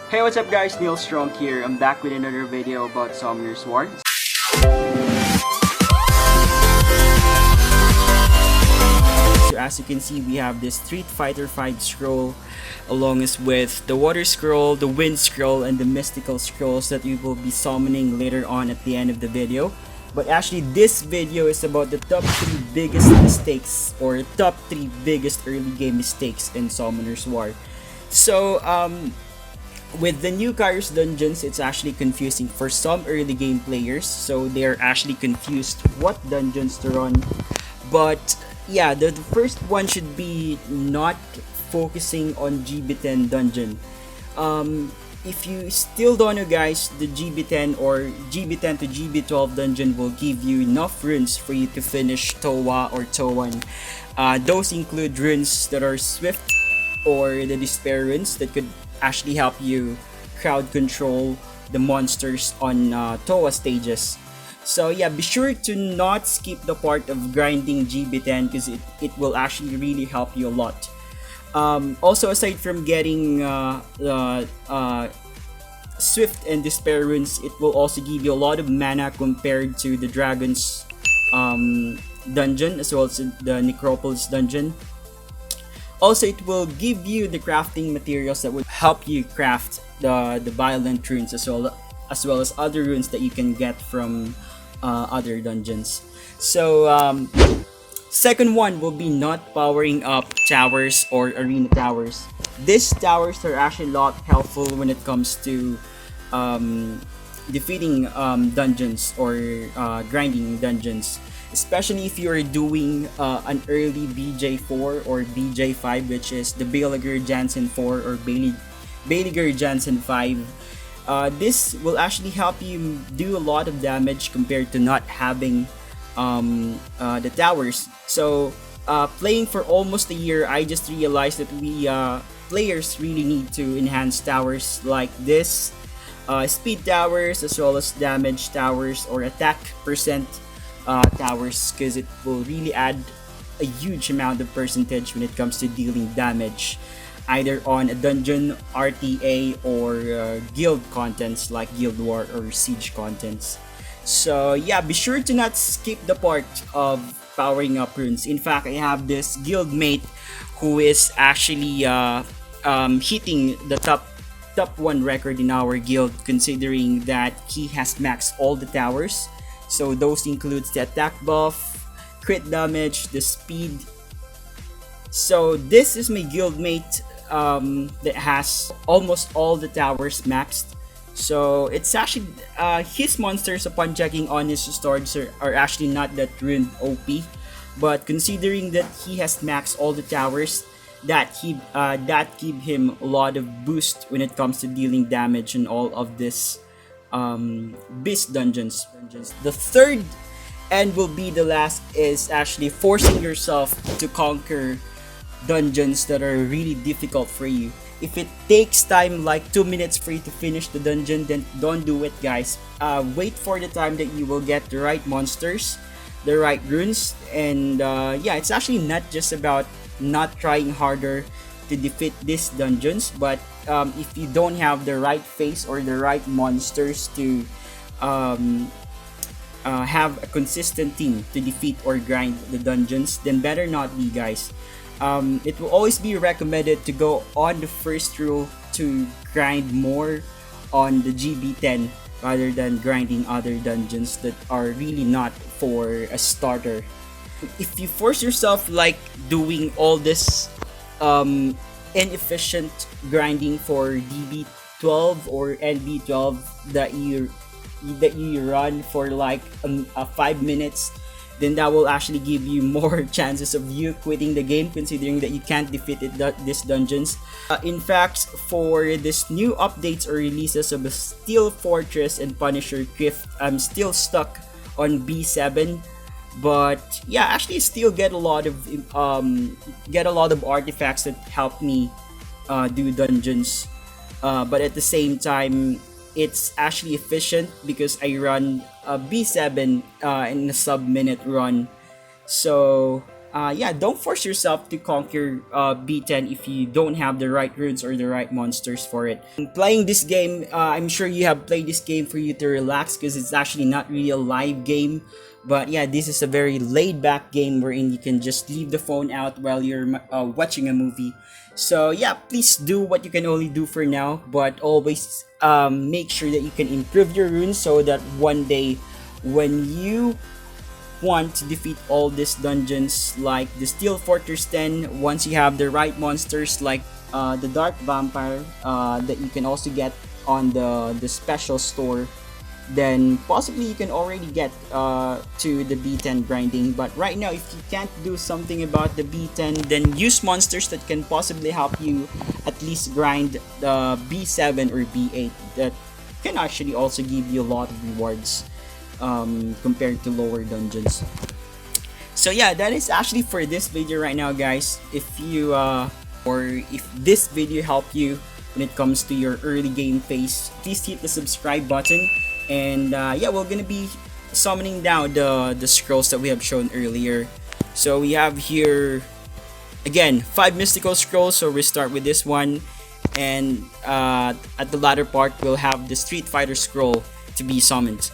Hey, what's up guys, Neil Strong here. I'm back with another video about Summoner's War. So as you can see, we have this Street Fighter 5 scroll along with the Water Scroll, the Wind Scroll, and the Mystical Scrolls that we will be summoning later on at the end of the video. But actually, this video is about the top 3 biggest mistakes or top 3 biggest early game mistakes in Summoner's War. So, with the new Cairos dungeons, it's actually confusing for some early game players. So they're actually confused what dungeons to run. But yeah, the first one should be not focusing on GB10 dungeon. If you still don't know guys, the GB10 or GB10 to GB12 dungeon will give you enough runes for you to finish Towa or Towan. Those include runes that are Swift or the Despair runes that could actually help you crowd control the monsters on Towa stages. So yeah, be sure to not skip the part of grinding GB10 because it will actually really help you a lot. Also, aside from getting Swift and Despair runes, it will also give you a lot of mana compared to the Dragon's dungeon as well as the Necropolis dungeon. Also, it will give you the crafting materials that would help you craft the violent runes as well as other runes that you can get from other dungeons. So second one will be not powering up towers or arena towers. These towers are actually a lot helpful when it comes to defeating dungeons or grinding dungeons, especially if you are doing an early BJ4 or BJ5, which is the Baliger Jansen 4 or Baliger Jansen 5. This will actually help you do a lot of damage compared to not having the towers. So playing for almost a year, I just realized that we players really need to enhance towers like this, speed towers as well as damage towers or attack percent towers, because it will really add a huge amount of percentage when it comes to dealing damage either on a dungeon, RTA, or guild contents like Guild War or Siege contents. So yeah, be sure to not skip the part of powering up runes. In fact, I have this guild mate who is actually hitting the top 1 record in our guild, considering that he has maxed all the towers. So those includes the attack buff, crit damage, the speed. So this is my guildmate that has almost all the towers maxed. So it's actually his monsters upon checking on his storage are actually not that rune OP, but considering that he has maxed all the towers, that give him a lot of boost when it comes to dealing damage in all of this beast dungeons. The third and will be the last is actually forcing yourself to conquer dungeons that are really difficult for you. If it takes time like 2 minutes for you to finish the dungeon, then don't do it guys. Wait for the time that you will get the right monsters, the right runes, and yeah, it's actually not just about not trying harder to defeat these dungeons, but if you don't have the right face or the right monsters to have a consistent team to defeat or grind the dungeons, then better not be guys. It will always be recommended to go on the first rule to grind more on the GB10 rather than grinding other dungeons that are really not for a starter. If you force yourself like doing all this inefficient grinding for DB12 or NB12 that you run for like 5 minutes, then that will actually give you more chances of you quitting the game, considering that you can't defeat these dungeons. In fact, for this new updates or releases of the Steel Fortress and Punisher Crypt, I'm still stuck on B7. But yeah, actually still get a lot of artifacts that help me do dungeons. But at the same time, it's actually efficient because I run a B7 in a sub-minute run. So Yeah, don't force yourself to conquer B10 if you don't have the right runes or the right monsters for it. Playing this game, I'm sure you have played this game for you to relax because it's actually not really a live game. But yeah, this is a very laid back game wherein you can just leave the phone out while you're watching a movie. So yeah, please do what you can only do for now, but always make sure that you can improve your runes so that one day when you want to defeat all these dungeons like the Steel Fortress 10, once you have the right monsters like the Dark Vampire that you can also get on the special store, then possibly you can already get to the B10 grinding. But right now, if you can't do something about the B10, then use monsters that can possibly help you at least grind the B7 or B8 that can actually also give you a lot of rewards compared to lower dungeons. So yeah, that is actually for this video right now, guys. If you or if this video helped you when it comes to your early game phase, please hit the subscribe button. And yeah, we're gonna be summoning down the scrolls that we have shown earlier. So we have here again 5 mystical scrolls. So we start with this one, and at the latter part we'll have the Street Fighter scroll to be summoned.